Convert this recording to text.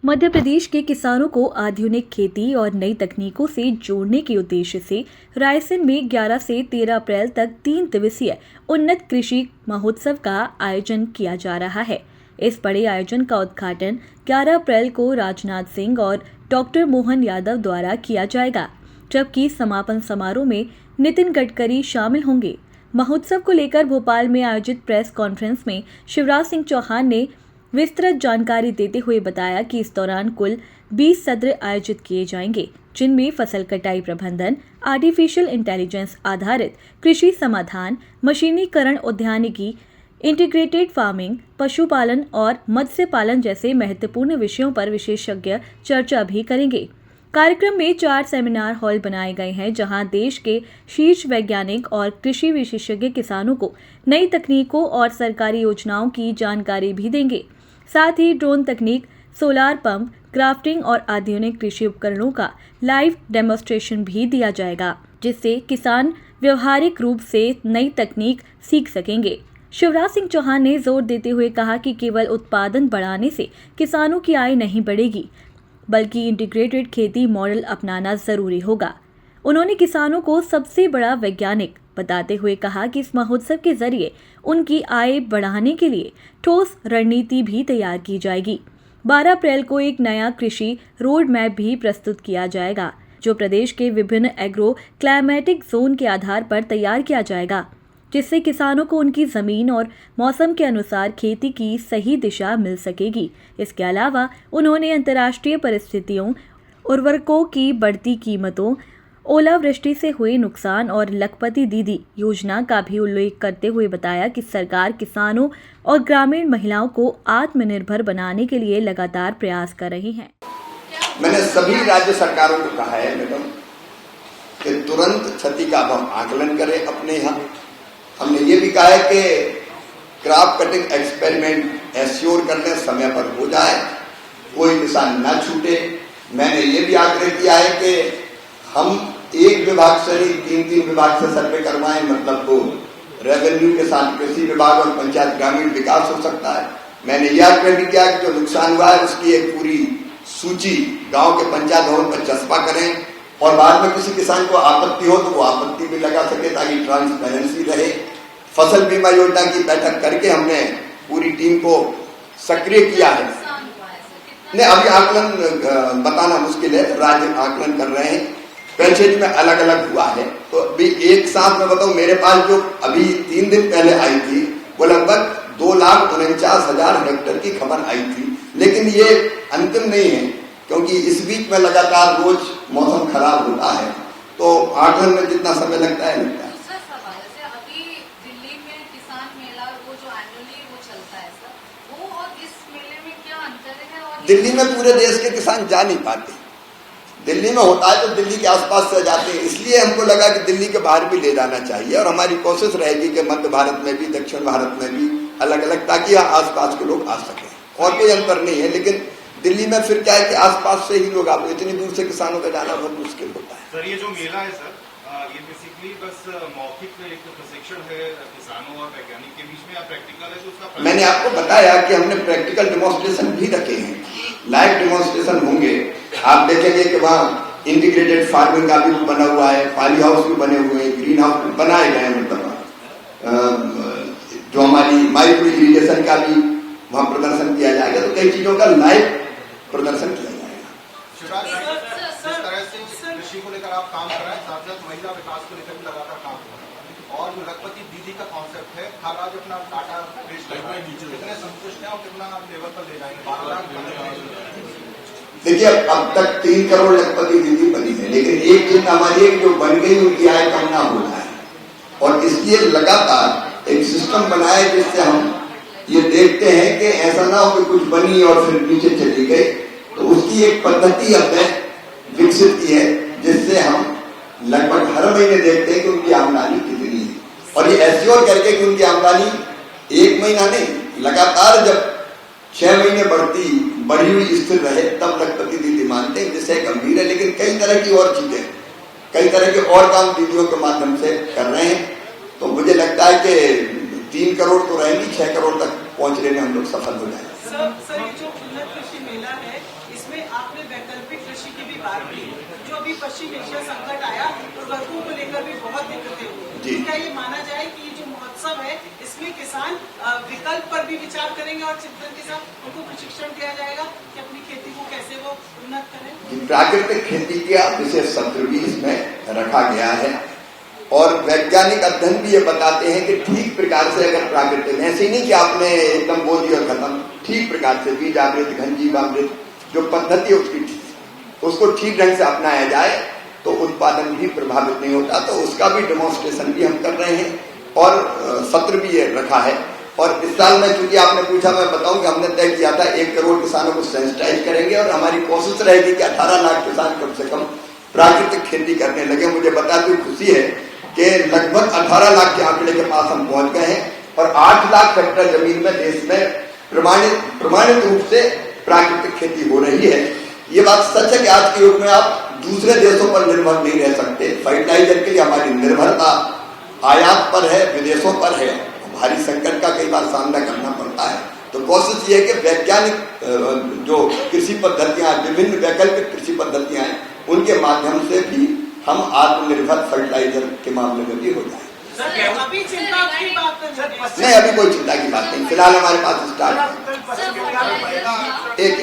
मध्य प्रदेश के किसानों को आधुनिक खेती और नई तकनीकों से जोड़ने के उद्देश्य से रायसेन में 11 से 13 अप्रैल तक 3 दिवसीय उन्नत कृषि महोत्सव का आयोजन किया जा रहा है। इस बड़े आयोजन का उद्घाटन 11 अप्रैल को राजनाथ सिंह और डॉक्टर मोहन यादव द्वारा किया जाएगा, जबकि समापन समारोह में नितिन गडकरी शामिल होंगे। महोत्सव को लेकर भोपाल में आयोजित प्रेस कॉन्फ्रेंस में शिवराज सिंह चौहान ने विस्तृत जानकारी देते हुए बताया कि इस दौरान कुल 20 सत्र आयोजित किए जाएंगे, जिनमें फसल कटाई प्रबंधन, आर्टिफिशियल इंटेलिजेंस आधारित कृषि समाधान, मशीनीकरण, उद्यानिकी, इंटीग्रेटेड फार्मिंग, पशुपालन और मत्स्य पालन जैसे महत्वपूर्ण विषयों पर विशेषज्ञ चर्चा भी करेंगे। कार्यक्रम में 4 सेमिनार हॉल बनाए गए हैं, जहां देश के शीर्ष वैज्ञानिक और कृषि विशेषज्ञ किसानों को नई तकनीकों और सरकारी योजनाओं की जानकारी भी देंगे। साथ ही ड्रोन तकनीक, सोलार पंप, क्राफ्टिंग और आधुनिक कृषि उपकरणों का लाइव डेमोन्स्ट्रेशन भी दिया जाएगा, जिससे किसान व्यवहारिक रूप से नई तकनीक सीख सकेंगे। शिवराज सिंह चौहान ने जोर देते हुए कहा कि केवल उत्पादन बढ़ाने से किसानों की आय नहीं बढ़ेगी, बल्कि इंटीग्रेटेड खेती मॉडल अपनाना जरूरी होगा। उन्होंने किसानों को सबसे बड़ा वैज्ञानिक बताते हुए कहा कि इस महोत्सव के जरिए उनकी आय बढ़ाने के लिए ठोस रणनीति भी तैयार की जाएगी। 12 अप्रैल को एक नया कृषि रोड मैप भी प्रस्तुत किया जाएगा, जो प्रदेश के विभिन्न एग्रो क्लाइमेटिक जोन के आधार पर तैयार किया जाएगा, जिससे किसानों को उनकी जमीन और मौसम के अनुसार खेती की सही दिशा मिल सकेगी। इसके अलावा उन्होंने अंतर्राष्ट्रीय परिस्थितियों, उर्वरकों की बढ़ती कीमतों, ओलावृष्टि से हुए नुकसान और लखपति दीदी योजना का भी उल्लेख करते हुए बताया कि सरकार किसानों और ग्रामीण महिलाओं को आत्मनिर्भर बनाने के लिए लगातार प्रयास कर रही है। मैंने सभी राज्य सरकारों को कहा है मैडम कि तुरंत क्षति का आकलन करें अपने यहाँ। हमने ये भी कहा है कि क्रॉप कटिंग एक्सपेरिमेंट एश्योर कर लें, समय पर हो जाए, कोई किसान ना छूटे। मैंने ये भी आग्रह किया है कि हम एक विभाग से नहीं 3 विभाग से सर्वे करवाएं, मतलब तो रेवेन्यू के साथ कृषि विभाग और पंचायत ग्रामीण विकास हो सकता है। मैंने यह आग्रह भी किया कि जो नुकसान हुआ है उसकी एक पूरी सूची गांव के पंचायत भवन पर चस्पा करें, और बाद में किसी किसान को आपत्ति हो तो वो आपत्ति भी लगा सके, ताकि ट्रांसपेरेंसी रहे। फसल बीमा योजना की बैठक करके हमने पूरी टीम को सक्रिय किया है। नहीं, अभी आकलन बताना मुश्किल है, राज्य आकलन कर रहे हैं। पेंशन में अलग अलग हुआ है, तो अभी एक साथ में बताऊं, मेरे पास जो अभी 3 दिन पहले आई थी वो लगभग 2,49,000 हेक्टेयर की खबर आई थी। लेकिन ये अंतिम नहीं है, क्योंकि इस बीच में लगातार रोज मौसम खराब होता है, तो आकलन में जितना समय लगता है लगता है। अभी दिल्ली में किसान मेला वो जो एनुअली वो चलता है सर, वो और इस मेले में क्या अंतर है? और दिल्ली में पूरे देश के किसान जा नहीं पाते। दिल्ली में होता है तो दिल्ली के आसपास से जाते हैं, इसलिए हमको लगा कि दिल्ली के बाहर भी ले जाना चाहिए, और हमारी कोशिश रहेगी कि मध्य भारत में भी, दक्षिण भारत में भी अलग अलग, ताकि आसपास के लोग आ सकें। और कोई अंतर नहीं है, लेकिन दिल्ली में फिर क्या है कि आसपास से ही लोग आते, इतनी दूर से किसानों का जाना बहुत मुश्किल होता है। सर, ये जो मेला है सर, ये बेसिकली बस मौखिक एक प्रशिक्षण है किसानों और वैज्ञानिक के बीच में, या प्रैक्टिकल है? तो उसका मैंने आपको बताया कि हमने प्रैक्टिकल डेमोन्स्ट्रेशन भी रखे हैं, लाइव डेमोन्स्ट्रेशन होंगे। आप देखेंगे कि वहाँ इंटीग्रेटेड फार्मिंग का भी बना हुआ है, पॉली हाउस भी बने हुए हैं, ग्रीन हाउस भी बनाए गए हैं, मतलब जो हमारी माइक्रो इरिगेशन का भी वहाँ प्रदर्शन किया जाएगा, तो कई चीजों का लाइव प्रदर्शन किया जाएगा। जिस तरह से कृषि को लेकर आप काम कर रहे हैं, साथ साथ महिला विकास को लेकर भी लगातार काम कर रहे हैं, और जो लखपति दीदी का कॉन्सेप्ट है, हर आज अपना डाटा बेस कितने संतुष्ट है और कितना लेवल पर ले जाएंगे? 12 लाख। देखिए, अब तक 3 करोड़ लखपति दीदी बनी है, लेकिन एक चीज हमारी है, जो बन गई उनकी आय कम ना हो जाए, और इसलिए लगातार एक सिस्टम बनाए जिससे हम ये देखते हैं कि ऐसा ना हो कि कुछ बनी और फिर नीचे चली गई। तो उसकी एक पद्धति हमने विकसित की है, जिससे हम लगभग हर महीने देखते हैं कि उनकी आमदनी कितनी है, और ये एश्योर करके कि उनकी आमदनी 1 महीना नहीं, लगातार जब 6 महीने बढ़ी हुई स्थिर रहे, तब लखपति दीदी मानते हैं, जिससे गंभीर है। लेकिन कई तरह की और चीजें, कई तरह के और काम दीदियों के माध्यम से कर रहे हैं, तो मुझे लगता है कि 3 करोड़ तो रहेंगी, 6 करोड़ तक पहुंचने में हम लोग सफल हो जाएंगे। सर, ये जो उन्नत कृषि मेला है, इसमें आपने वैकल्पिक कृषि की भी बात की, जो अभी पश्चिम एशिया संकट आया तो वर्गों को लेकर भी बहुत दिक्कतें हुई। तो क्या ये माना जाए कि ये जो महोत्सव है इसमें किसान विकल्प पर भी विचार करेंगे और चिंतन के साथ उनको प्रशिक्षण दिया जाएगा कि अपनी खेती को कैसे वो उन्नत करें? प्राकृतिक खेती का विशेष सत्र भी इसमें रखा गया है और वैज्ञानिक अध्ययन भी ये बताते हैं कि ठीक प्रकार से अगर प्राकृतिक, ऐसे ही नहीं कि आपने एकदम बो दिया खत्म, ठीक प्रकार से बीजामृत, घनजीवामृत जो पद्धति है उसको ठीक ढंग से अपनाया जाए तो उत्पादन भी प्रभावित नहीं होता। तो उसका भी डेमोन्स्ट्रेशन भी हम कर रहे हैं और सत्र भी ये रखा है। और इस साल में चूंकि आपने पूछा, मैं बताऊं कि हमने तय किया था 1 करोड़ किसानों को सेंसिटाइज करेंगे और हमारी कोशिश रहेगी कि 18 लाख किसान कम से कम प्राकृतिक खेती करने लगे। मुझे बताते हुए खुशी है कि लगभग 18 लाख के आंकड़े के पास हम पहुंच गए हैं और 8 लाख हेक्टेयर जमीन में देश में प्रमाणित रूप से प्राकृतिक खेती हो रही है। ये बात सच है कि आज के युग में आप दूसरे देशों पर निर्भर नहीं रह सकते। फर्टिलाइजर के लिए हमारी निर्भरता आयात पर है, विदेशों पर है, भारी संकट का कई बार सामना करना पड़ता है। तो कोशिश ये है कि वैज्ञानिक जो कृषि पद्धतियां, विभिन्न वैकल्पिक कृषि पद्धतियां हैं, उनके माध्यम से भी हम आत्मनिर्भर फर्टिलाइजर के मामले में भी हो जाए। अभी चिंता की बात नहीं, अभी कोई चिंता की बात नहीं, फिलहाल हमारे पास स्टार्ट सर, एक